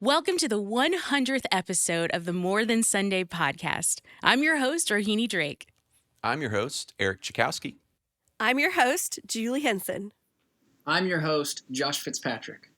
Welcome to the 100th episode of the More Than Sunday podcast. I'm your host, Rohini Drake. I'm your host, Eric Chakowski. I'm your host, Julie Henson. I'm your host, Josh Fitzpatrick.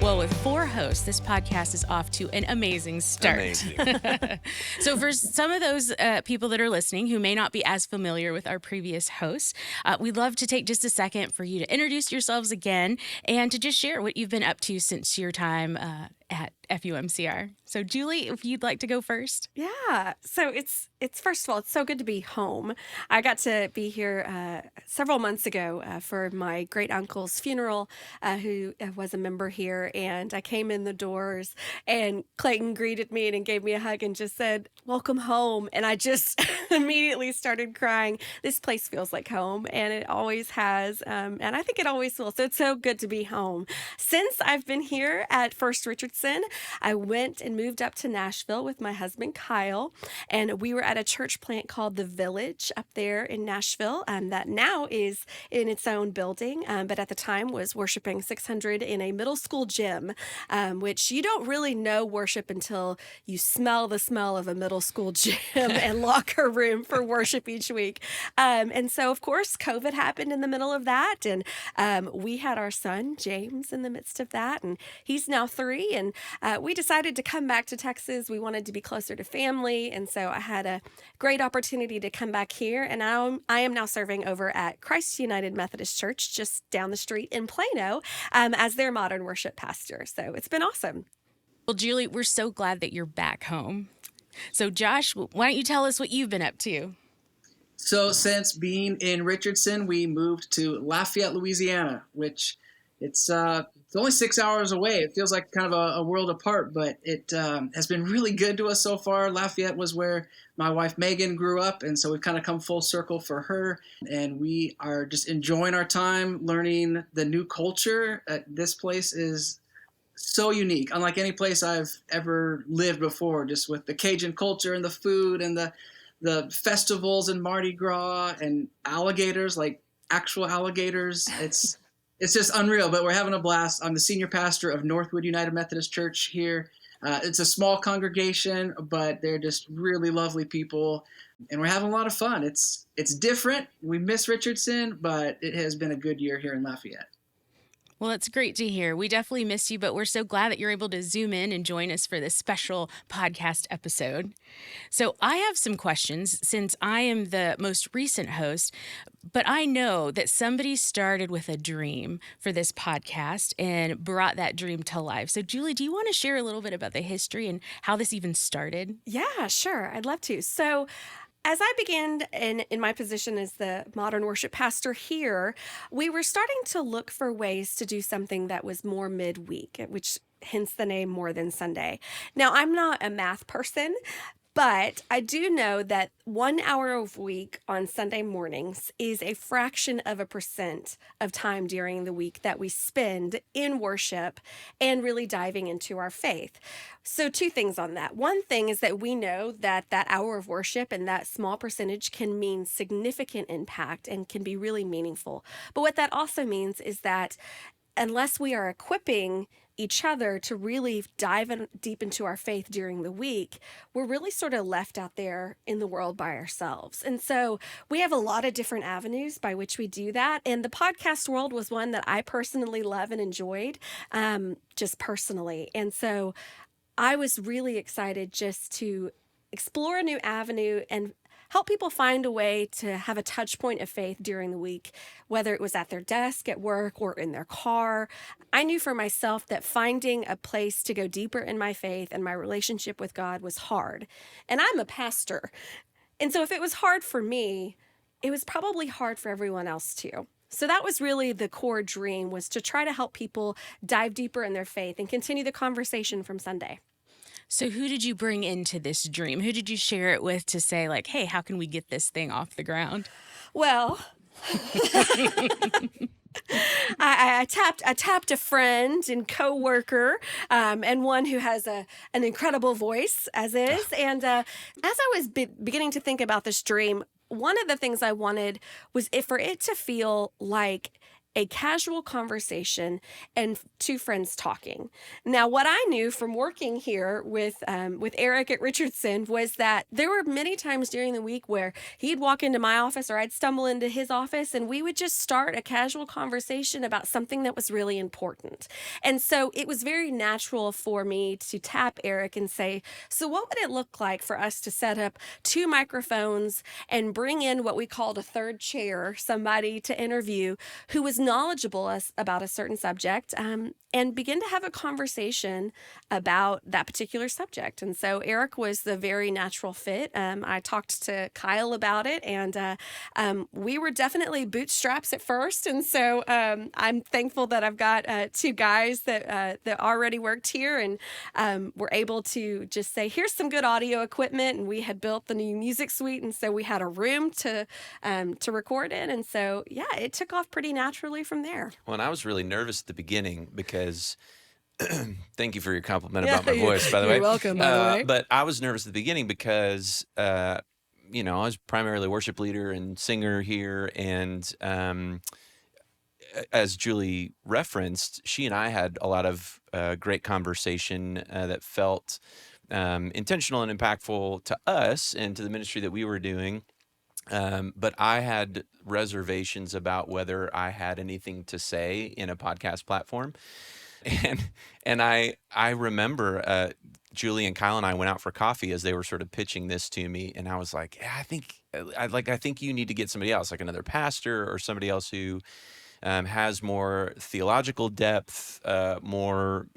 Well, with 4 hosts, this podcast is off to an amazing start. Amazing. So for some of those people that are listening who may not be as familiar with our previous hosts, we'd love to take just a second for you to introduce yourselves again and to just share what you've been up to since your time at FUMCR. So Julie, if you'd like to go first. Yeah. So it's first of all, it's so good to be home. I got to be here several months ago for my great uncle's funeral, who was a member here. And I came in the doors and Clayton greeted me and gave me a hug and just said, "Welcome home." And I just immediately started crying. This place feels like home, and it always has. And I think it always will. So it's so good to be home. Since I've been here at First Richardson, I went and moved up to Nashville with my husband, Kyle, and we were at a church plant called The Village up there in Nashville, that now is in its own building, but at the time was worshiping 600 in a middle school gym, which you don't really know worship until you smell the smell of a middle school gym and locker room for worship each week. And so, of course, COVID happened in the middle of that, and we had our son, James, in the midst of that, and he's now 3, and we decided to come back to Texas. We wanted to be closer to family, and so I had a great opportunity to come back here, and I am now serving over at United Methodist Church just down the street in Plano as their modern worship pastor. So it's been awesome. Well, Julie, we're so glad that you're back home. So Josh, why don't you tell us what you've been up to? So since being in Richardson, we moved to Lafayette, Louisiana, which it's only 6 hours away. It feels like kind of a world apart, but it has been really good to us so far. Lafayette was where my wife Megan grew up, and so we've kind of come full circle for her, and we are just enjoying our time learning the new culture. This place is so unique, unlike any place I've ever lived before, just with the Cajun culture and the food and the festivals and Mardi Gras and alligators, like actual alligators. It's just unreal, but we're having a blast. I'm the senior pastor of Northwood United Methodist Church here. It's a small congregation, but they're just really lovely people, and we're having a lot of fun. It's different. We miss Richardson, but it has been a good year here in Lafayette. Well, it's great to hear. We definitely miss you, but we're so glad that you're able to zoom in and join us for this special podcast episode. So I have some questions since I am the most recent host, but I know that somebody started with a dream for this podcast and brought that dream to life. So Julie, do you want to share a little bit about the history and how this even started? Yeah, sure. I'd love to. So as I began in my position as the modern worship pastor here, we were starting to look for ways to do something that was more midweek, which hence the name More Than Sunday. Now, I'm not a math person, but I do know that 1 hour a week on Sunday mornings is a fraction of a percent of time during the week that we spend in worship and really diving into our faith. So 2 things on that. One thing is that we know that that hour of worship and that small percentage can mean significant impact and can be really meaningful. But what that also means is that unless we are equipping each other to really dive deep into our faith during the week, we're really sort of left out there in the world by ourselves. And so we have a lot of different avenues by which we do that. And the podcast world was one that I personally love and enjoyed, just personally. And so I was really excited just to explore a new avenue and help people find a way to have a touch point of faith during the week, whether it was at their desk, at work, or in their car. I knew for myself that finding a place to go deeper in my faith and my relationship with God was hard. And I'm a pastor. And so if it was hard for me, it was probably hard for everyone else too. So that was really the core dream, was to try to help people dive deeper in their faith and continue the conversation from Sunday. So who did you bring into this dream? Who did you share it with to say, like, hey, how can we get this thing off the ground? Well, I tapped a friend and coworker, and one who has an incredible voice as is. And as I was beginning to think about this dream, one of the things I wanted was for it to feel like a casual conversation and two friends talking. Now, what I knew from working here with Eric at Richardson was that there were many times during the week where he'd walk into my office or I'd stumble into his office and we would just start a casual conversation about something that was really important. And so it was very natural for me to tap Eric and say, so what would it look like for us to set up two microphones and bring in what we called a third chair, somebody to interview who was knowledgeable about a certain subject, and begin to have a conversation about that particular subject. And so Eric was the very natural fit. I talked to Kyle about it, and we were definitely bootstraps at first. And so I'm thankful that I've got two guys that already worked here and were able to just say, here's some good audio equipment. And we had built the new music suite, and so we had a room to record in. And so, yeah, it took off pretty naturally from there. Well, and I was really nervous at the beginning because thank you for your compliment about my voice, by the way. You're welcome, by the way. But I was nervous at the beginning because, I was primarily worship leader and singer here. And as Julie referenced, she and I had a lot of great conversation that felt intentional and impactful to us and to the ministry that we were doing. But I had reservations about whether I had anything to say in a podcast platform. And I remember Julie and Kyle and I went out for coffee as they were sort of pitching this to me, and I was like, yeah, I think you need to get somebody else, like another pastor or somebody else who has more theological depth, more,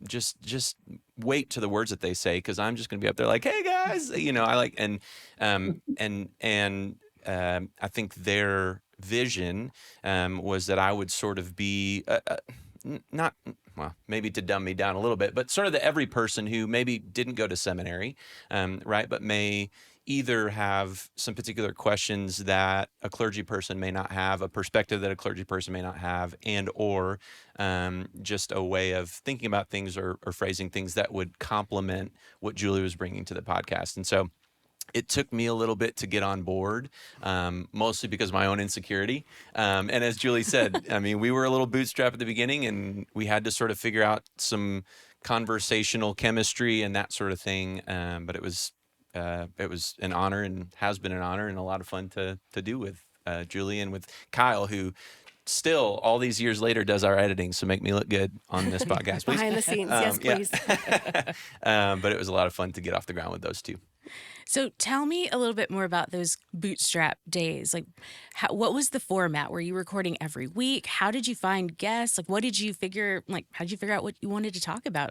just weight to the words that they say, because I'm just going to be up there like, hey guys, I like, and I think their vision was that I would sort of be not, well, maybe to dumb me down a little bit, but sort of the every person who maybe didn't go to seminary, right, but may either have some particular questions that a clergy person may not have, a perspective that a clergy person may not have, and or just a way of thinking about things or phrasing things that would complement what Julie was bringing to the podcast. And so it took me a little bit to get on board, mostly because of my own insecurity. And as Julie said, I mean, we were a little bootstrap at the beginning, and we had to sort of figure out some conversational chemistry and that sort of thing. But it was an honor and has been an honor and a lot of fun to do with Julie and with Kyle, who still all these years later does our editing. So make me look good on this podcast, please. Behind the scenes. Yes, please. But it was a lot of fun to get off the ground with those two. So tell me a little bit more about those bootstrap days. Like, what was the format? Were you recording every week? How did you find guests? Like, how did you figure out what you wanted to talk about?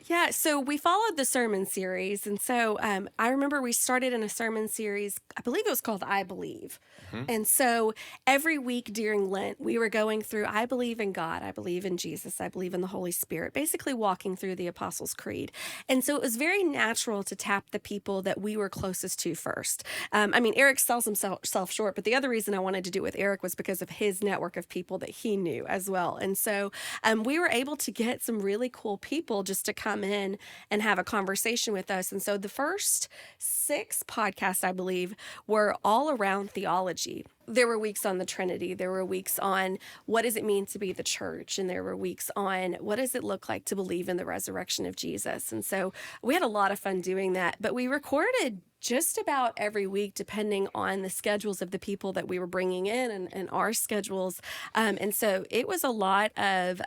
Yeah, so we followed the sermon series. And so I remember we started in a sermon series, I believe it was called I Believe. Mm-hmm. And so every week during Lent, we were going through, I believe in God, I believe in Jesus, I believe in the Holy Spirit, basically walking through the Apostles' Creed. And so it was very natural to tap the people that we were closest to first. Eric sells himself short, but the other reason I wanted to do it with Eric was because of his network of people that he knew as well. And so we were able to get some really cool people just to come in and have a conversation with us. And so the first 6 podcasts, I believe, were all around theology. There were weeks on the Trinity. There were weeks on what does it mean to be the church? And there were weeks on what does it look like to believe in the resurrection of Jesus? And so we had a lot of fun doing that. But we recorded just about every week, depending on the schedules of the people that we were bringing in and our schedules. And so it was a lot of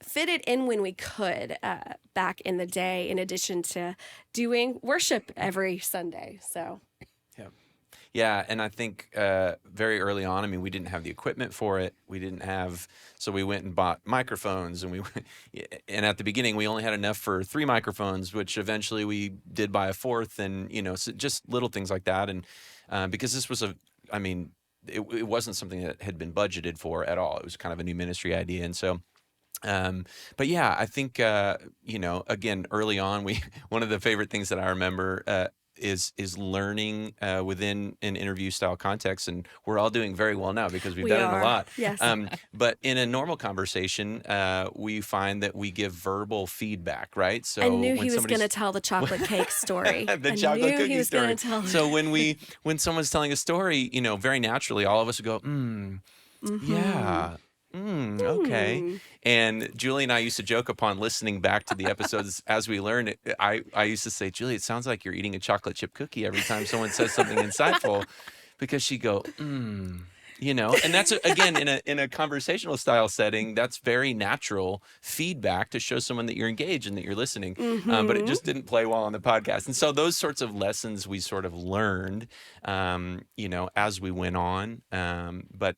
fit it in when we could back in the day, in addition to doing worship every Sunday. So, yeah, and I think very early on, we didn't have the equipment for it. So we went and bought microphones, and and at the beginning we only had enough for 3 microphones, which eventually we did buy a 4th, and so just little things like that. And because this was it wasn't something that had been budgeted for at all. It was kind of a new ministry idea, and so. But yeah, I think, again, early on, one of the favorite things that I remember, is learning within an interview style context, and we're all doing very well now because we've done it a lot. Yes. But in a normal conversation, we find that we give verbal feedback, right? So I knew when he was somebody's- going to tell the chocolate cake story. the I chocolate knew cookie he was story. going to tell. So when someone's telling a story, very naturally, all of us would go, yeah. Okay. And Julie and I used to joke upon listening back to the episodes as we learned it. I used to say, Julie, it sounds like you're eating a chocolate chip cookie every time someone says something insightful, because she'd go, and that's again in a conversational style setting, that's very natural feedback to show someone that you're engaged and that you're listening. But it just didn't play well on the podcast. And so those sorts of lessons we sort of learned, as we went on, but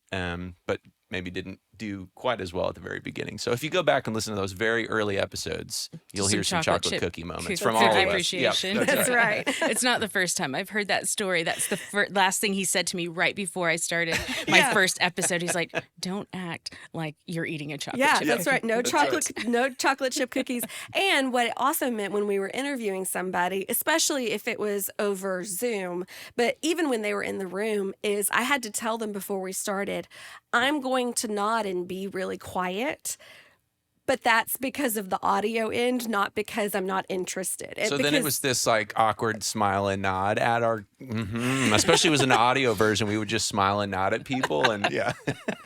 maybe didn't do quite as well at the very beginning. So if you go back and listen to those very early episodes, you'll hear some chocolate cookie moments from all of us. Appreciation. Yeah, That's right. It's not the first time I've heard that story. That's the last thing he said to me right before I started my first episode. He's like, "Don't act like you're eating a chocolate chip That's cookie." right. No chocolate chip cookies. And what it also meant when we were interviewing somebody, especially if it was over Zoom, but even when they were in the room, is I had to tell them before we started, I'm going to nod and be really quiet. But that's because of the audio end, not because I'm not interested. So then it was this like awkward smile and nod at our, especially it was an audio version. We would just smile and nod at people, and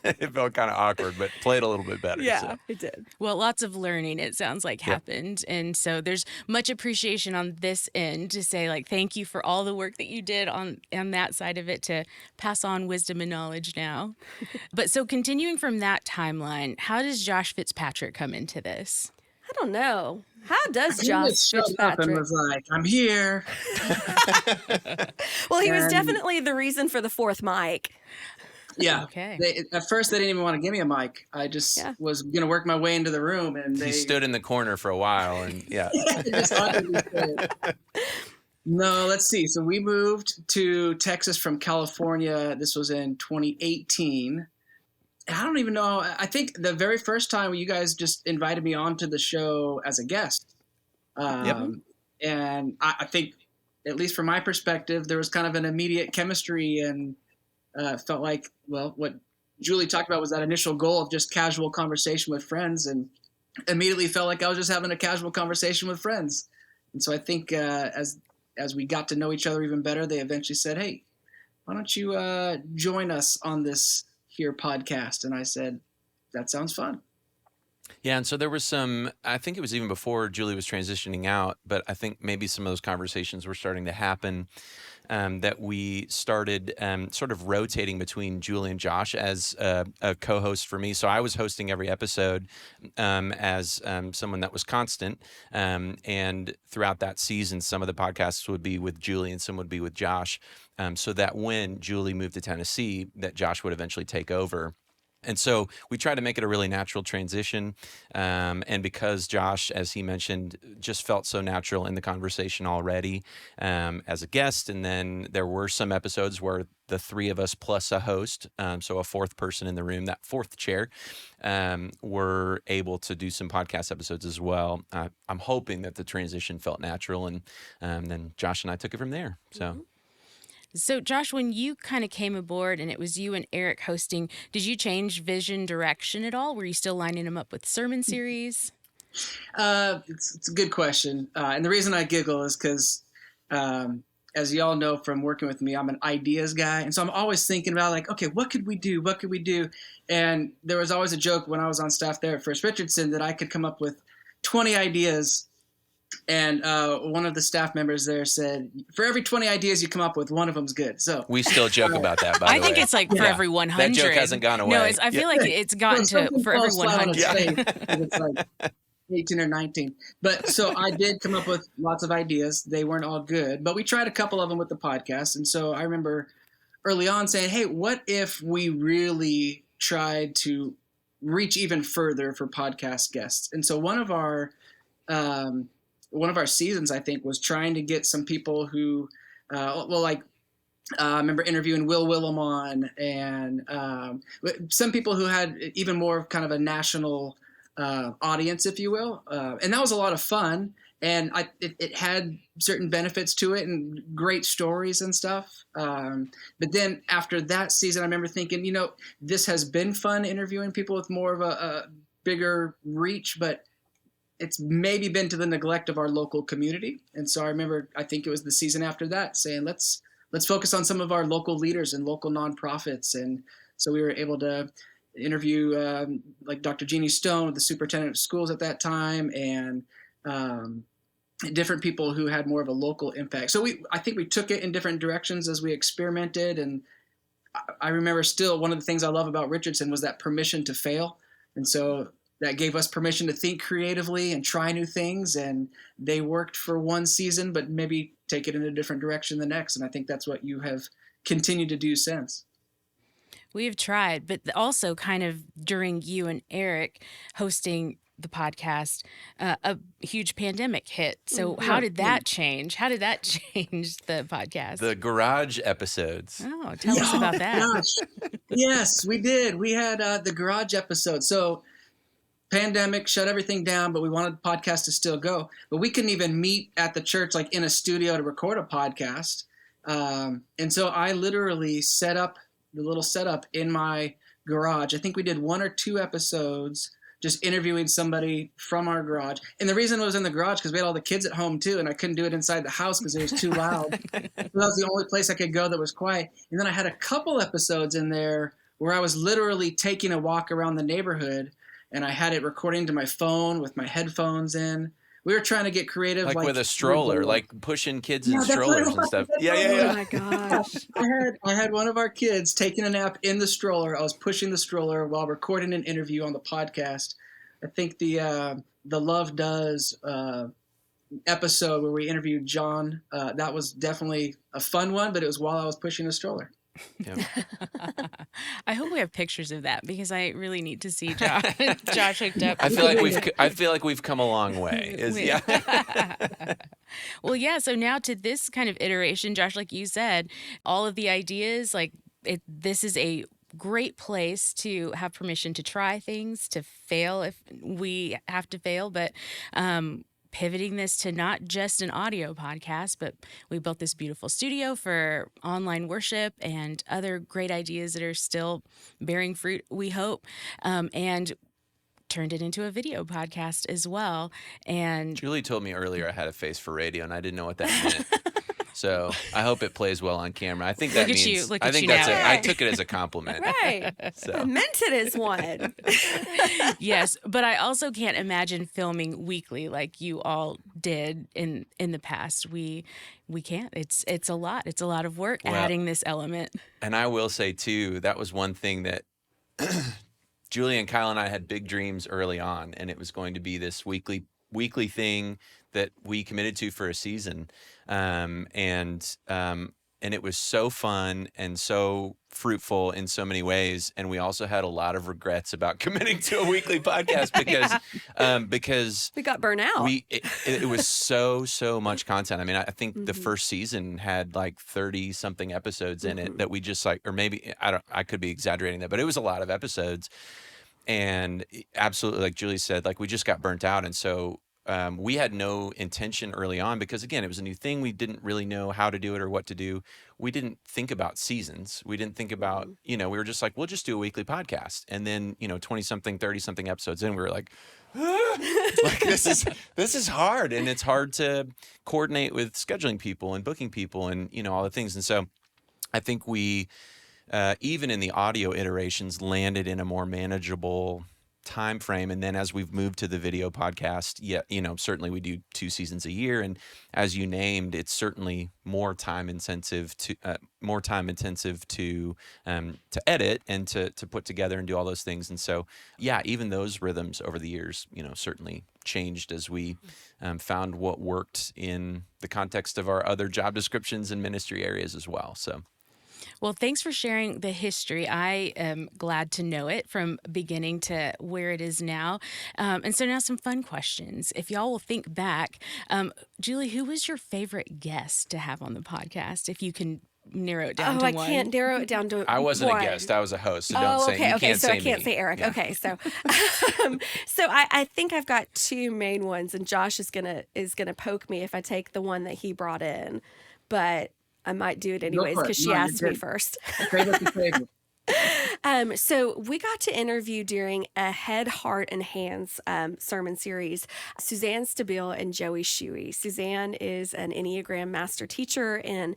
it felt kind of awkward, but played a little bit better. Yeah, so. it did. Well, lots of learning, it sounds like, happened. And so there's much appreciation on this end to say, like, thank you for all the work that you did on that side of it to pass on wisdom and knowledge now. But so continuing from that timeline, how does Josh Fitzpatrick come into this? I don't know. How does He Josh just showed up and Fitzpatrick? was like, "I'm here." Well, he was And- definitely the reason for the fourth mic. Yeah. Okay. At first, they didn't even want to give me a mic. I just was going to work my way into the room, and they He stood in the corner for a while, and just awkwardly said, No, let's see. So we moved to Texas from California. This was in 2018. I don't even know. I think the very first time you guys just invited me onto the show as a guest. And I think, at least from my perspective, there was kind of an immediate chemistry, and felt like, well, what Julie talked about was that initial goal of just casual conversation with friends, and immediately felt like I was just having a casual conversation with friends. And so I think as we got to know each other even better, they eventually said, "Hey, why don't you join us on this here podcast?" And I said, "That sounds fun." Yeah, and so there was some, I think it was even before Julie was transitioning out, but I think maybe some of those conversations were starting to happen, that we started sort of rotating between Julie and Josh as a co-host for me. So I was hosting every episode as someone that was constant. And throughout that season, some of the podcasts would be with Julie and some would be with Josh. So that when Julie moved to Tennessee, that Josh would eventually take over. And so we tried to make it a really natural transition. And because Josh, as he mentioned, just felt so natural in the conversation already as a guest. And then there were some episodes where the three of us plus a host, so a fourth person in the room, that fourth chair, were able to do some podcast episodes as well. I'm hoping that the transition felt natural. And then Josh and I took it from there. So. Mm-hmm. So, Josh, when you kind of came aboard and it was you and Eric hosting, did you change vision direction at all? Were you still lining them up with sermon series? It's a good question. And the reason I giggle is because, as you all know from working with me, I'm an ideas guy. And so I'm always thinking about, like, okay, what could we do? What could we do? And there was always a joke when I was on staff there at First Richardson that I could come up with 20 ideas. And one of the staff members there said, "For every 20 ideas you come up with, one of them's good." So We still joke about that, by the way. I think it's like for every 100. That joke hasn't gone away. No, I feel like it's gotten to for every 100. It's like 18 or 19. But so I did come up with lots of ideas. They weren't all good, but we tried a couple of them with the podcast. And so I remember early on saying, "Hey, what if we really tried to reach even further for podcast guests?" And so one of our seasons, I think, was trying to get some people who, I remember interviewing Will Willimon and some people who had even more kind of a national audience, if you will. And that was a lot of fun. and it had certain benefits to it and great stories and stuff. But then after that season, I remember thinking, this has been fun interviewing people with more of a bigger reach, but it's maybe been to the neglect of our local community. And so I think it was the season after that, saying let's focus on some of our local leaders and local nonprofits. And so we were able to interview like Dr. Jeannie Stone, the superintendent of schools at that time, and different people who had more of a local impact. So I think we took it in different directions as we experimented. And I remember still one of the things I love about Richardson was that permission to fail. And so that gave us permission to think creatively and try new things. And they worked for one season, but maybe take it in a different direction the next. And I think that's what you have continued to do since. We've tried, but also kind of during you and Eric hosting the podcast, a huge pandemic hit. So how did that change? How did that change the podcast? The garage episodes. Oh, tell us about that. Gosh. Yes, we did. We had the garage episode. So pandemic shut everything down, but we wanted the podcast to still go. But we couldn't even meet at the church, like in a studio, to record a podcast. And so I literally set up the little setup in my garage. I think we did 1 or 2 episodes just interviewing somebody from our garage. And the reason it was in the garage because we had all the kids at home too, and I couldn't do it inside the house because it was too loud. So that was the only place I could go that was quiet. And then I had a couple episodes in there where I was literally taking a walk around the neighborhood, and I had it recording to my phone with my headphones in. We were trying to get creative. Like with a stroller, like pushing kids in strollers and stuff. Oh my gosh. I had one of our kids taking a nap in the stroller. I was pushing the stroller while recording an interview on the podcast. I think the Love Does episode where we interviewed John, that was definitely a fun one, but it was while I was pushing the stroller. Yeah. I hope we have pictures of that because I really need to see Josh, Josh hooked up. I feel like we've come a long way. Well, yeah. So now to this kind of iteration, Josh, like you said, all of the ideas, this is a great place to have permission to try things, to fail if we have to fail, but pivoting this to not just an audio podcast, but we built this beautiful studio for online worship and other great ideas that are still bearing fruit, we hope, and turned it into a video podcast as well. And Julie told me earlier I had a face for radio, and I didn't know what that meant. So I hope it plays well on camera. I think that means. Look I at think you that's now. I took it as a compliment. Right. So. I meant it as one. Yes, but I also can't imagine filming weekly like you all did in the past. We can't. It's a lot. It's a lot of work adding this element. And I will say too, that was one thing that Julie and Kyle and I had big dreams early on, and it was going to be this weekly thing that we committed to for a season. And it was so fun and so fruitful in so many ways. And we also had a lot of regrets about committing to a weekly podcast because We got burnt out. it was so much content. I mean, I think the first season had like 30 something episodes in it that we just or maybe I could be exaggerating that, but it was a lot of episodes. And absolutely, like Julie said, like we just got burnt out. And so we had no intention early on because, again, it was a new thing. We didn't really know how to do it or what to do. We didn't think about seasons. We didn't think about, we were just like, we'll just do a weekly podcast. And then, 20-something, 30-something episodes in, we were like, like this is hard. And it's hard to coordinate with scheduling people and booking people and, all the things. And so I think we, even in the audio iterations, landed in a more manageable time frame. And then as we've moved to the video podcast, certainly we do 2 seasons a year. And as you named, it's certainly more time intensive to edit and to put together and do all those things. And so, even those rhythms over the years, certainly changed as we found what worked in the context of our other job descriptions and ministry areas as well. So. Well, thanks for sharing the history. I am glad to know it from beginning to where it is now. And so now some fun questions. If y'all will think back, Julie, who was your favorite guest to have on the podcast? If you can narrow it down Oh, to I one? can't narrow it down to I wasn't one. a guest. I was a host. So don't Oh, say okay, you okay. can't So say I can't me. say Eric. Yeah. Okay, so so I think I've got two main ones, and Josh is gonna poke me if I take the one that he brought in, but I might do it Go anyways for it. because she No, you're asked me good. first. Favorite to favorite. So we got to interview during a Head, Heart, and Hands sermon series Suzanne Stabile and Joey Shuey. Suzanne is an Enneagram master teacher and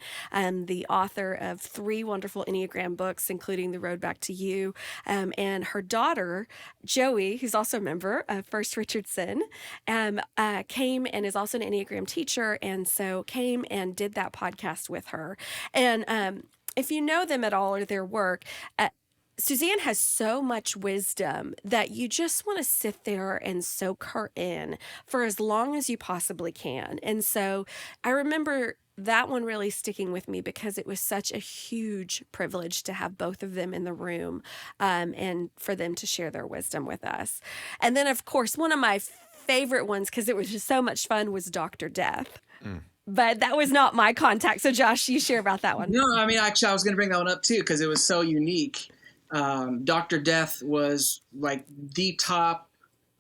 the author of 3 wonderful Enneagram books, including The Road Back to You. And her daughter, Joey, who's also a member of First Richardson, came and is also an Enneagram teacher, and so came and did that podcast with her. And if you know them at all or their work, Suzanne has so much wisdom that you just want to sit there and soak her in for as long as you possibly can. And so I remember that one really sticking with me because it was such a huge privilege to have both of them in the room and for them to share their wisdom with us. And then, of course, one of my favorite ones, because it was just so much fun, was Dr. Death. But that was not my contact. So, Josh, you share about that one. No, I mean, actually, I was going to bring that one up too because it was so unique. Dr. Death was like the top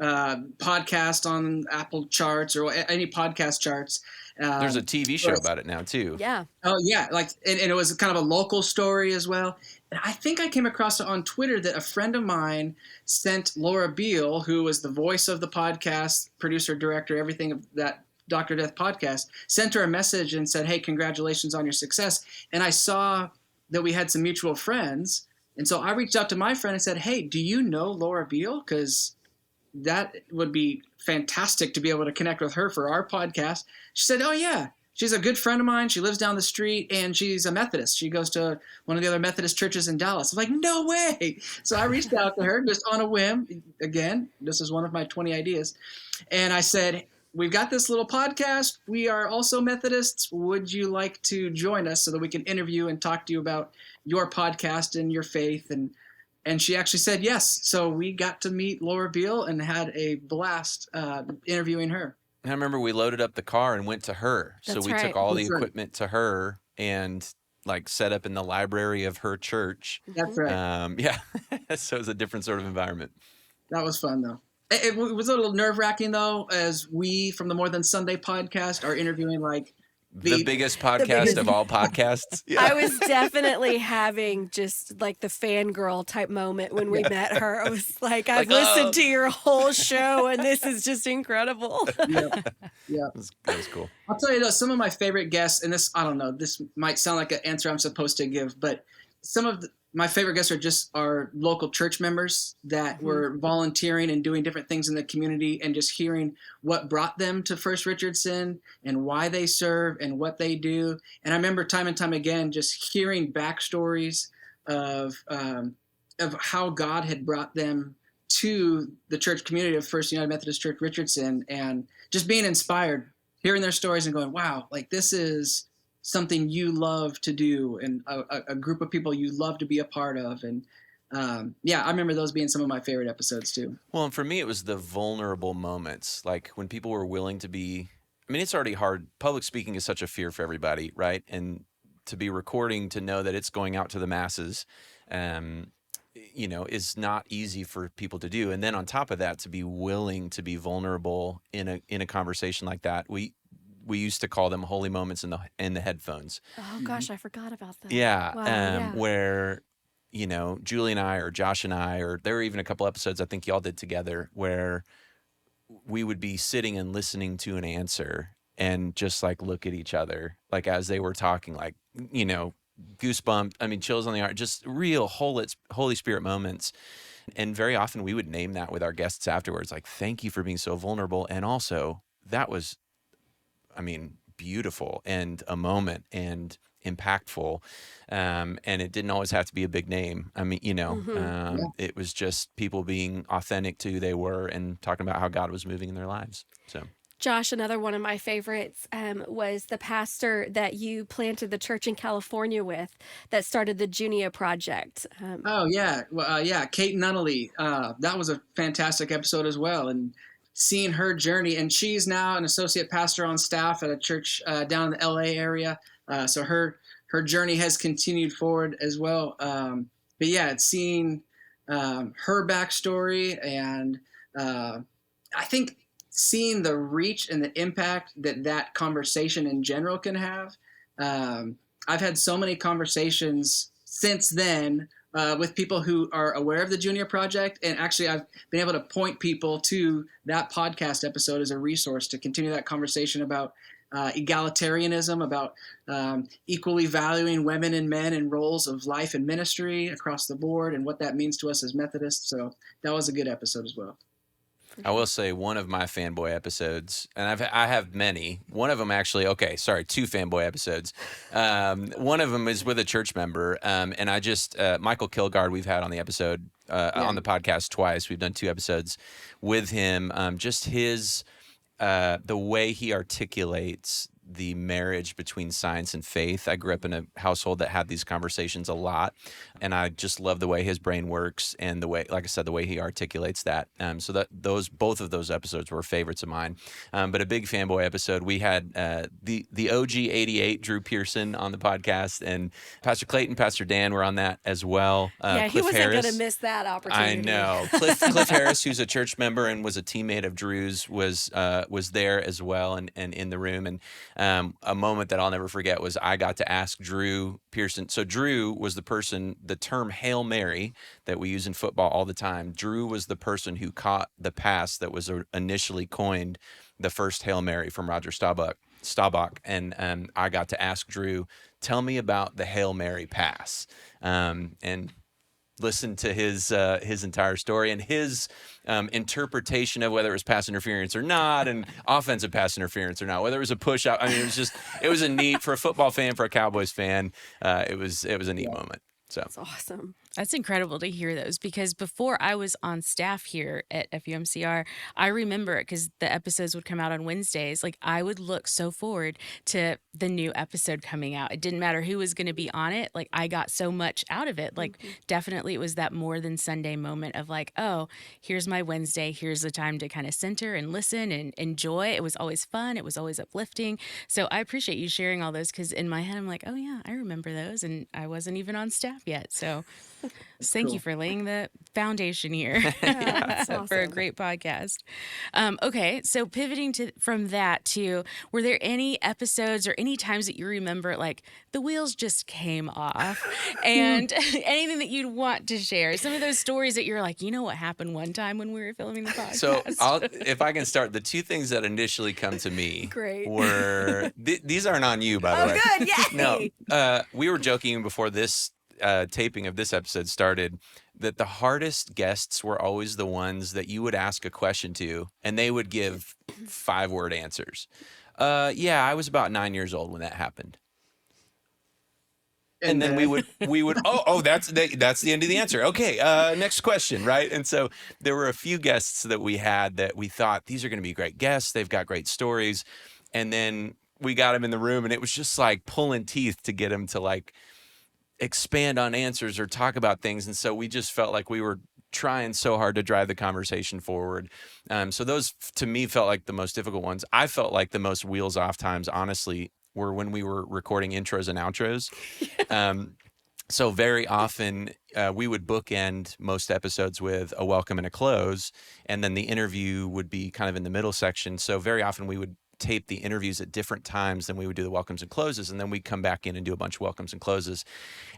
podcast on Apple charts or any podcast charts. There's a TV show about it now too. Yeah. Oh yeah, like and it was kind of a local story as well. And I think I came across it on Twitter that a friend of mine sent Laura Beale, who was the voice of the podcast, producer, director, everything of that Dr. Death podcast, sent her a message and said, "Hey, congratulations on your success." And I saw that we had some mutual friends. And so I reached out to my friend and said, "Hey, do you know Laura Beale? Because that would be fantastic to be able to connect with her for our podcast." She said, "Oh, yeah. She's a good friend of mine. She lives down the street, and she's a Methodist. She goes to one of the other Methodist churches in Dallas." I'm like, "No way." So I reached out to her just on a whim. Again, this is one of my 20 ideas. And I said, "We've got this little podcast. We are also Methodists. Would you like to join us so that we can interview and talk to you about your podcast and your faith?" And she actually said yes. So we got to meet Laura Beale and had a blast interviewing her. I remember we loaded up the car and went to her. So That's we right. took all the That's right. equipment to her and like set up in the library of her church. That's right. Yeah. So it was a different sort of environment. That was fun, though. It was a little nerve-wracking, though, as we, from the More Than Sunday podcast, are interviewing, like, The biggest podcast biggest- of all podcasts. Yeah. I was definitely having just like the fangirl type moment when we met her. I was like, I've listened to your whole show and this is just incredible. Yeah. That was cool. I'll tell you, though, some of my favorite guests, and this, I don't know, this might sound like an answer I'm supposed to give, but some of my favorite guests are just our local church members that were volunteering and doing different things in the community and just hearing what brought them to First Richardson and why they serve and what they do. And I remember time and time again just hearing backstories of how God had brought them to the church community of First United Methodist Church Richardson and just being inspired, hearing their stories and going, wow, like this is something you love to do and a group of people you love to be a part of. And yeah, I remember those being some of my favorite episodes too. Well, and for me, it was the vulnerable moments, like when people were willing to be, I mean, it's already hard. Public speaking is such a fear for everybody, right? And to be recording, to know that it's going out to the masses, is not easy for people to do. And then on top of that, to be willing to be vulnerable in a conversation like that, we used to call them holy moments in the headphones. Oh gosh, I forgot about that. Yeah, Wow, yeah. where Julie and I, or Josh and I, or there were even a couple episodes I think y'all did together where we would be sitting and listening to an answer and just like look at each other, like as they were talking, like goosebumps. I mean, chills on the arm, just real Holy Spirit moments. And very often we would name that with our guests afterwards, like, thank you for being so vulnerable, and also that was, I mean, beautiful and a moment and impactful. And it didn't always have to be a big name. I mean, it was just people being authentic to who they were and talking about how God was moving in their lives. So, Josh, another one of my favorites was the pastor that you planted the church in California with that started the Junia Project. Oh, yeah. Well, yeah, Kate Nunnally. That was a fantastic episode as well. And seeing her journey, and she's now an associate pastor on staff at a church down in the LA area. So her her journey has continued forward as well. But yeah, it's seeing her backstory, and I think seeing the reach and the impact that conversation in general can have. I've had so many conversations since then with people who are aware of the Junior Project, and actually I've been able to point people to that podcast episode as a resource to continue that conversation about egalitarianism, about equally valuing women and men in roles of life and ministry across the board, and what that means to us as Methodists. So that was a good episode as well. I will say one of my fanboy episodes, and I have many. One of them actually, two fanboy episodes. One of them is with a church member, and I just Michael Kilgard we've had on the episode on the podcast twice. We've done 2 episodes with him. Just his the way he articulates the marriage between science and faith. I grew up in a household that had these conversations a lot, and I just love the way his brain works and the way, like I said, the way he articulates that. So that both of those episodes were favorites of mine. But a big fanboy episode, we had the OG 88 Drew Pearson on the podcast, and Pastor Clayton, Pastor Dan were on that as well. Yeah, he wasn't going to miss that opportunity. I know. Cliff Harris, who's a church member and was a teammate of Drew's, was there as well and in the room. And a moment that I'll never forget was I got to ask Drew Pearson. So Drew was the term Hail Mary that we use in football all the time. Drew was the person who caught the pass that was initially coined the first Hail Mary from Roger Staubach. And I got to ask Drew, tell me about the Hail Mary pass. And listen to his entire story and his interpretation of whether it was pass interference or not, and offensive pass interference or not, whether it was a push out. I mean, it was a neat, for a football fan, for a Cowboys fan, it was a neat moment. So That's awesome. That's incredible to hear those, because before I was on staff here at FUMCR, I remember it because the episodes would come out on Wednesdays. Like, I would look so forward to the new episode coming out. It didn't matter who was going to be on it. Like, I got so much out of it. Like, definitely it was that more than Sunday moment of like, oh, here's my Wednesday. Here's the time to kind of center and listen and enjoy. It was always fun. It was always uplifting. So I appreciate you sharing all those, because in my head, I'm like, oh yeah, I remember those. And I wasn't even on staff yet. So thank you for laying the foundation here That's for a awesome. great podcast. Okay, so pivoting from that to, were there any episodes or any times that you remember like the wheels just came off, and anything that you'd want to share? Some of those stories that you're like, you know what happened one time when we were filming the podcast? So if I can start, the 2 things that initially come to me Great. were, these aren't on you, by the way. Oh, good. Yay. No, we were joking before this taping of this episode started that the hardest guests were always the ones that you would ask a question to and they would give 5-word answers. Yeah, I was about 9 years old when that happened. And then we would that's the end of the answer. Okay, next question, right? And so there were a few guests that we had that we thought, these are going to be great guests. They've got great stories. And then we got them in the room and it was just like pulling teeth to get them to like expand on answers or talk about things. And so we just felt like we were trying so hard to drive the conversation forward. So those to me felt like the most difficult ones. I felt like the most wheels off times, honestly, were when we were recording intros and outros. So very often we would bookend most episodes with a welcome and a close, and then the interview would be kind of in the middle section. So very often we would tape the interviews at different times than we would do the welcomes and closes, and then we'd come back in and do a bunch of welcomes and closes.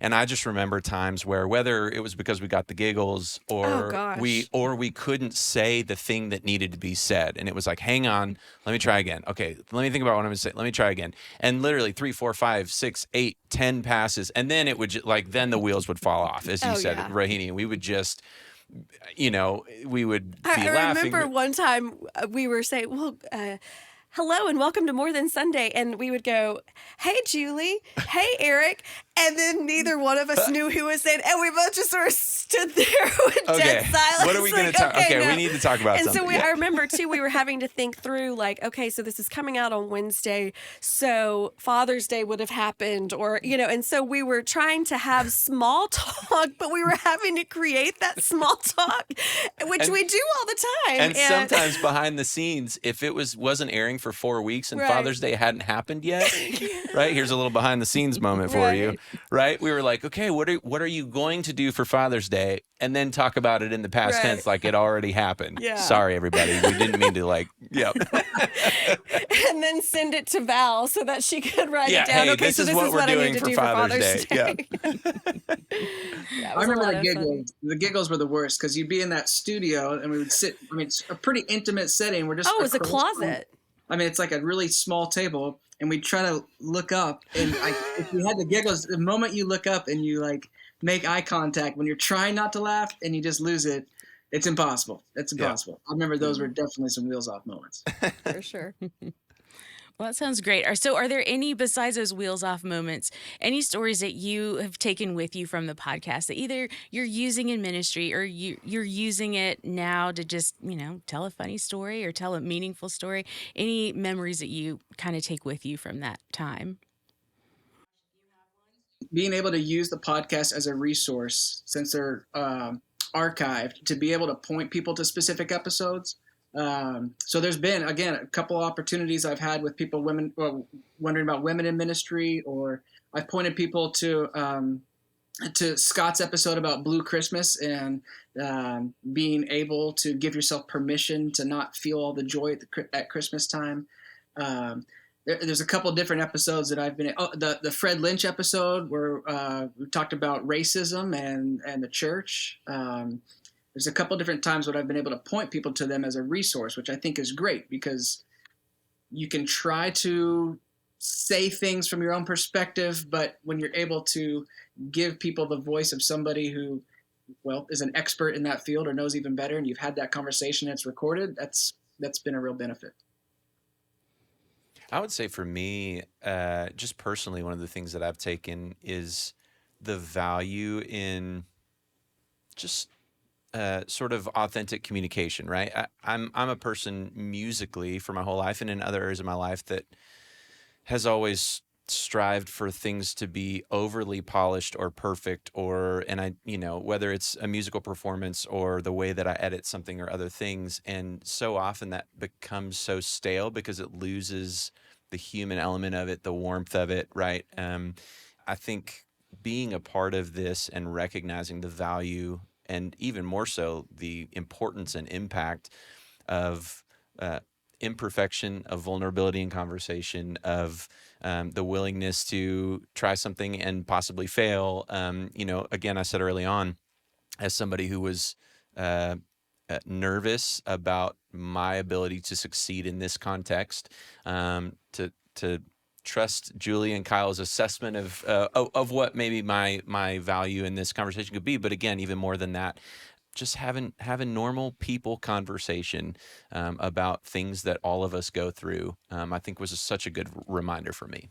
And I just remember times where, whether it was because we got the giggles or we couldn't say the thing that needed to be said, and it was like, hang on, let me try again. Okay, let me think about what I'm going to say. Let me try again. And literally 3, 4, 5, 6, 8, 10 passes, and then it would then the wheels would fall off, as you said, Rohini, and we would just, we would be laughing. I remember one time we were saying, well, hello and welcome to More Than Sunday. And we would go, hey, Julie. Hey, Eric. And then neither one of us knew who was saying, and we both just sort of stood there with dead silence. What are we going to talk? Okay, no. we need to talk about and something. so I remember too, we were having to think through like, okay, so this is coming out on Wednesday, so Father's Day would have happened, or, and so we were trying to have small talk, but we were having to create that small talk, which we do all the time. And sometimes behind the scenes, if it wasn't airing for 4 weeks and Father's Day hadn't happened yet, right? Here's a little behind the scenes moment for you, right? We were like, okay, what are you going to do for Father's Day? And then talk about it in the past tense like it already happened. Yeah. Sorry, everybody. We didn't mean to And then send it to Val so that she could write it down. Hey, okay, this so is this what is we're what I doing need to for do for Father's Day. Yeah. I remember the giggles. The giggles were the worst because you'd be in that studio and we would sit. I mean, it's a pretty intimate setting. We're just it was a closet. It's like a really small table, and we try to look up. And if you had the giggles, the moment you look up and you like make eye contact when you're trying not to laugh and you just lose it, it's impossible. It's impossible. I remember those were definitely some wheels off moments. For sure. Well, that sounds great. So are there any, besides those wheels off moments, any stories that you have taken with you from the podcast that either you're using in ministry or you're using it now to just, tell a funny story or tell a meaningful story? Any memories that you kind of take with you from that time? Being able to use the podcast as a resource, since they're archived, to be able to point people to specific episodes. So there's been, again, a couple opportunities I've had with people, wondering about women in ministry, or I've pointed people to Scott's episode about Blue Christmas and being able to give yourself permission to not feel all the joy at Christmas time. There's a couple different episodes that I've been the Fred Lynch episode where we talked about racism and the church. There's a couple different times when I've been able to point people to them as a resource, which I think is great because you can try to say things from your own perspective, but when you're able to give people the voice of somebody who, is an expert in that field or knows even better, and you've had that conversation that's recorded, that's been a real benefit. I would say for me, just personally, one of the things that I've taken is the value in just sort of authentic communication, right? I'm a person musically for my whole life and in other areas of my life that has always strived for things to be overly polished or perfect, and I, whether it's a musical performance or the way that I edit something or other things. And so often that becomes so stale because it loses the human element of it, the warmth of it, right? I think being a part of this and recognizing the value and even more so the importance and impact of imperfection, of vulnerability in conversation, of the willingness to try something and possibly fail. Again, I said early on, as somebody who was nervous about my ability to succeed in this context, to trust Julie and Kyle's assessment of what maybe my value in this conversation could be. But again, even more than that, just having normal people conversation about things that all of us go through, I think was such a good reminder for me.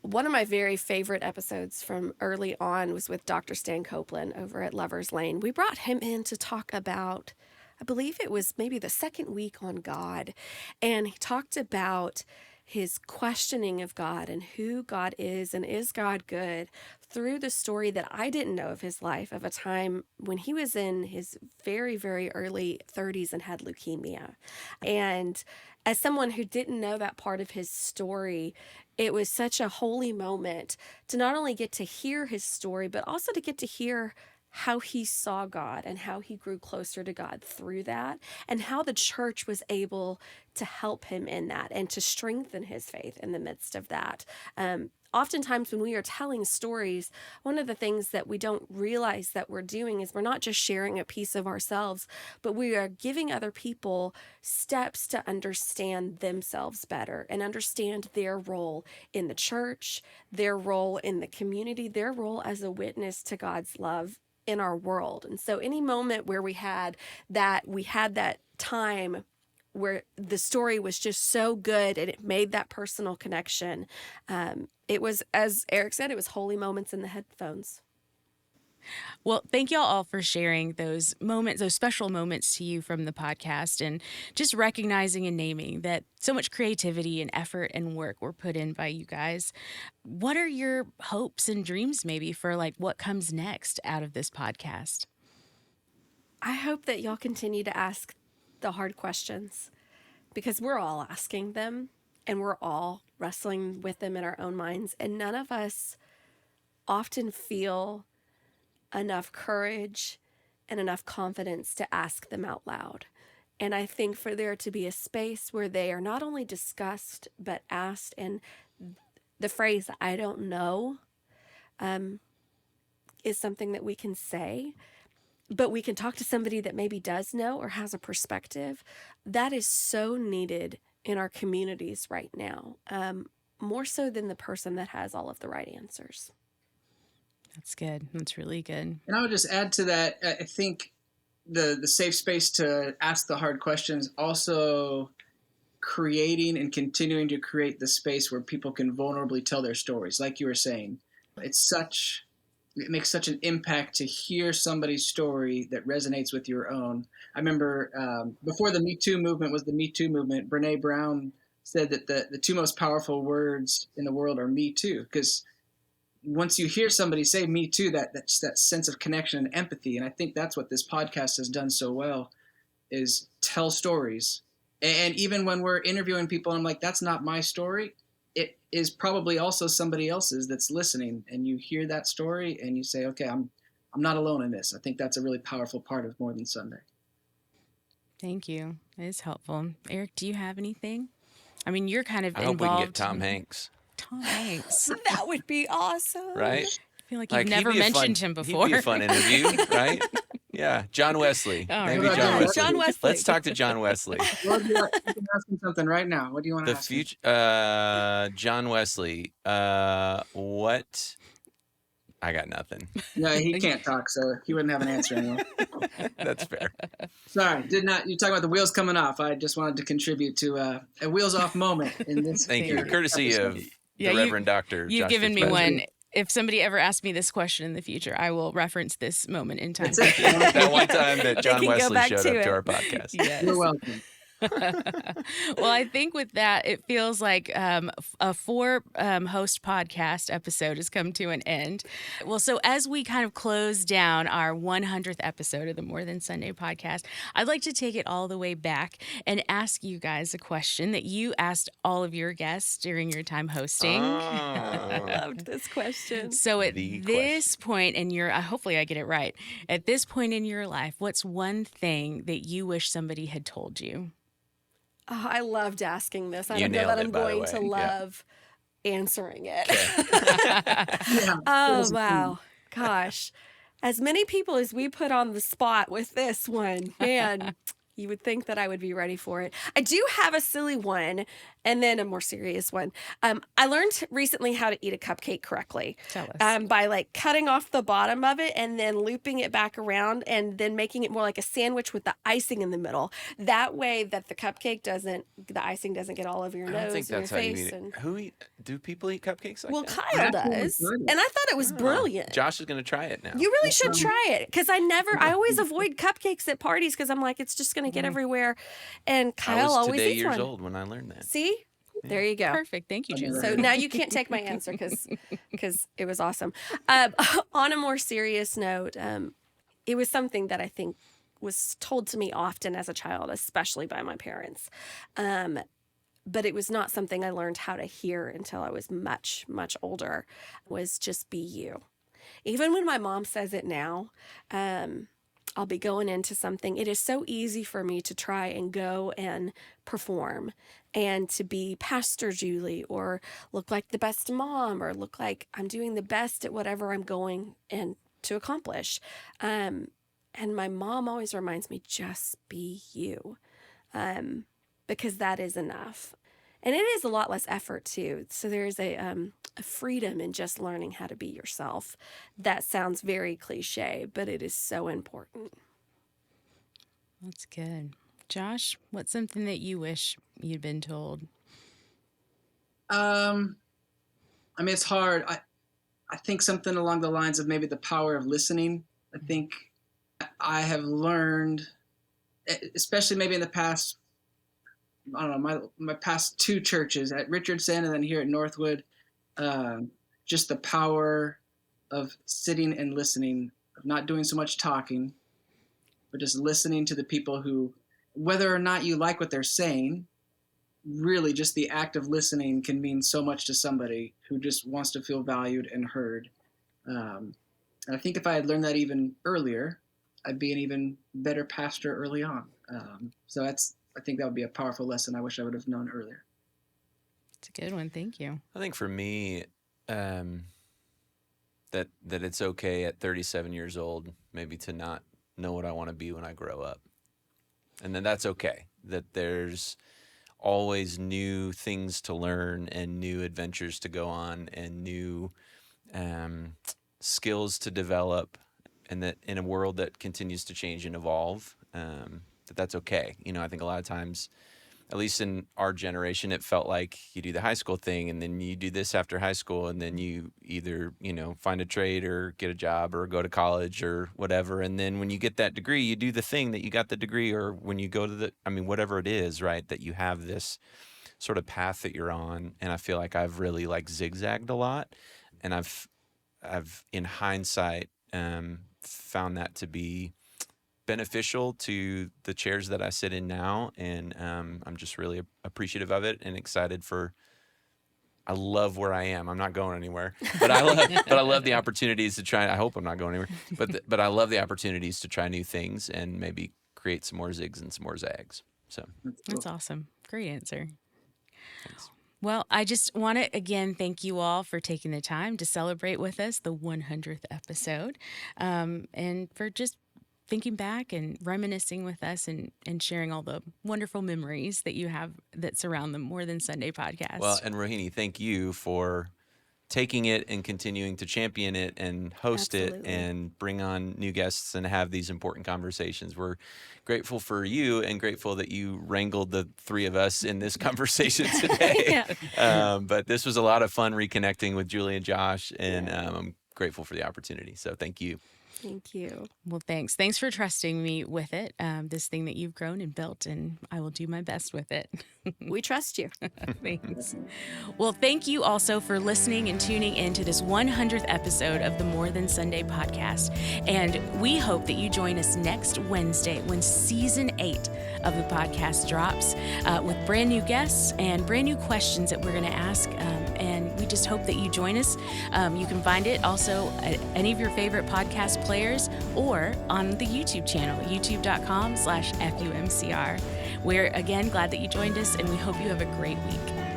One of my very favorite episodes from early on was with Dr. Stan Copeland over at Lover's Lane. We brought him in to talk about, I believe it was maybe the second week on God, and he talked about his questioning of God and who God is and is God good through the story that I didn't know of his life, of a time when he was in his very, very early 30s and had leukemia. And as someone who didn't know that part of his story, it was such a holy moment to not only get to hear his story, but also to get to hear how he saw God and how he grew closer to God through that, and how the church was able to help him in that and to strengthen his faith in the midst of that. Oftentimes when we are telling stories, one of the things that we don't realize that we're doing is we're not just sharing a piece of ourselves, but we are giving other people steps to understand themselves better and understand their role in the church, their role in the community, their role as a witness to God's love in our world. And so any moment where we had that time where the story was just so good and it made that personal connection. It was, as Eric said, it was holy moments in the headphones. Well, thank y'all all for sharing those moments, those special moments to you from the podcast, and just recognizing and naming that so much creativity and effort and work were put in by you guys. What are your hopes and dreams maybe for like what comes next out of this podcast? I hope that y'all continue to ask the hard questions, because we're all asking them and we're all wrestling with them in our own minds. And none of us often feel enough courage and enough confidence to ask them out loud. And I think for there to be a space where they are not only discussed, but asked, and the phrase, I don't know, is something that we can say, but we can talk to somebody that maybe does know or has a perspective. That is so needed in our communities right now, more so than the person that has all of the right answers. That's good. That's really good. And I would just add to that, I think the safe space to ask the hard questions, also creating and continuing to create the space where people can vulnerably tell their stories. Like you were saying, it makes such an impact to hear somebody's story that resonates with your own. I remember before the Me Too movement was the Me Too movement, Brene Brown said that the two most powerful words in the world are Me Too, because once you hear somebody say Me Too, that sense of connection and empathy. And I think that's what this podcast has done so well, is tell stories. And even when we're interviewing people, I'm like, that's not my story. It is probably also somebody else's that's listening. And you hear that story and you say, okay, I'm not alone in this. I think that's a really powerful part of More Than Sunday. Thank you. It is helpful. Eric, do you have anything? I mean, you're kind of I hope involved. we can get Tom Hanks. Tom Hanks. That would be awesome. Right? I feel like you've he'd never be a mentioned fun- him before. He'd be a fun interview, right? Yeah, John Wesley. All Maybe right. John Yeah, Wesley. John Wesley. Let's talk to John Wesley. Well, you can ask him something right now. What do you want to The ask him? future, John Wesley. What? I got nothing. No, he can't talk, so he wouldn't have an answer anymore. That's fair. Sorry, did not. You talking about the wheels coming off? I just wanted to contribute to a wheels off moment in this. Thank you. Thank you. Courtesy of Yeah, the Reverend Dr. You've Josh given me Fitzpatrick. one. If somebody ever asks me this question in the future, I will reference this moment in time. That's it. That one time that John can go Wesley back showed to up it. to our podcast. Yes. You're welcome. Well, I think with that, it feels like a four host podcast episode has come to an end. Well, so as we kind of close down our 100th episode of the More Than Sunday podcast, I'd like to take it all the way back and ask you guys a question that you asked all of your guests during your time hosting. I Oh. loved this question. So at The this point in your, hopefully I get it right. At this point in your life, what's one thing that you wish somebody had told you? Oh, I loved asking this. I You don't know nailed that it, I'm by the going way. to Yeah. love answering it. Yeah. Oh, wow. Gosh. As many people as we put on the spot with this one, man, you would think that I would be ready for it. I do have a silly one and then a more serious one. I learned recently how to eat a cupcake correctly. Tell us. By like cutting off the bottom of it and then looping it back around and then making it more like a sandwich with the icing in the middle. That way that the icing doesn't get all over your I don't nose think and your that's how you face. eat And it. Do people eat cupcakes like well, that? Kyle Absolutely does, brilliant. and I thought it was Oh, brilliant. Josh is going to try it now. You really should try it, because I always avoid cupcakes at parties because I'm like, it's just going to get everywhere. And I Kyle was always today eats years one. old when I learned that. See? There you go. Perfect. Thank you, Julie. So now you can't take my answer because it was awesome. On a more serious note, it was something that I think was told to me often as a child, especially by my parents. But it was not something I learned how to hear until I was much, much older, was just be you. Even when my mom says it now, I'll be going into something. It is so easy for me to try and go and perform and to be Pastor Julie or look like the best mom or look like I'm doing the best at whatever I'm going and to accomplish. And my mom always reminds me, just be you, because that is enough. And it is a lot less effort too. So there's a freedom in just learning how to be yourself. That sounds very cliche, but it is so important. That's good. Josh, what's something that you wish you'd been told? I mean, it's hard. I think something along the lines of maybe the power of listening. I think I have learned, especially maybe in the past, I don't know, my past two churches at Richardson and then here at Northwood, just the power of sitting and listening, of not doing so much talking, but just listening to the people who, whether or not you like what they're saying, really just the act of listening can mean so much to somebody who just wants to feel valued and heard. And I think if I had learned that even earlier, I'd be an even better pastor early on. So I think that would be a powerful lesson I wish I would have known earlier. It's a good one. Thank you. I think for me, that it's okay at 37 years old maybe to not know what I want to be when I grow up. And then that's okay. That there's always new things to learn and new adventures to go on and new skills to develop, and that in a world that continues to change and evolve, that's okay. You know, I think a lot of times, at least in our generation, it felt like you do the high school thing and then you do this after high school and then you either, find a trade or get a job or go to college or whatever. And then when you get that degree, you do the thing that you got the degree, or when you go to whatever it is, right, that you have this sort of path that you're on. And I feel like I've really zigzagged a lot. And I've in hindsight, found that to be beneficial to the chairs that I sit in now, and I'm just really appreciative of it and excited I love where I am. I'm not going anywhere, but I love the opportunities to try. I hope I'm not going anywhere, but I love the opportunities to try new things and maybe create some more zigs and some more zags. So That's awesome. Great answer. thanks. Well, I just want to again thank you all for taking the time to celebrate with us the 100th episode, and for just thinking back and reminiscing with us and sharing all the wonderful memories that you have that surround the More Than Sunday podcast. Well, and Rohini, thank you for taking it and continuing to champion it and host it Absolutely. and bring on new guests and have these important conversations. We're grateful for you and grateful that you wrangled the three of us in this conversation today. But this was a lot of fun reconnecting with Julie and Josh, and I'm grateful for the opportunity. So thank you. Thank you. Well, thanks. Thanks for trusting me with it, this thing that you've grown and built, and I will do my best with it. We trust you. Thanks. Well, thank you also for listening and tuning in to this 100th episode of the More Than Sunday podcast. And we hope that you join us next Wednesday when season 8 of the podcast drops, with brand new guests and brand new questions that we're going to ask. And we just hope that you join us. You can find it also at any of your favorite podcast players or on the YouTube channel, youtube.com/FUMCR. We're again glad that you joined us, and we hope you have a great week.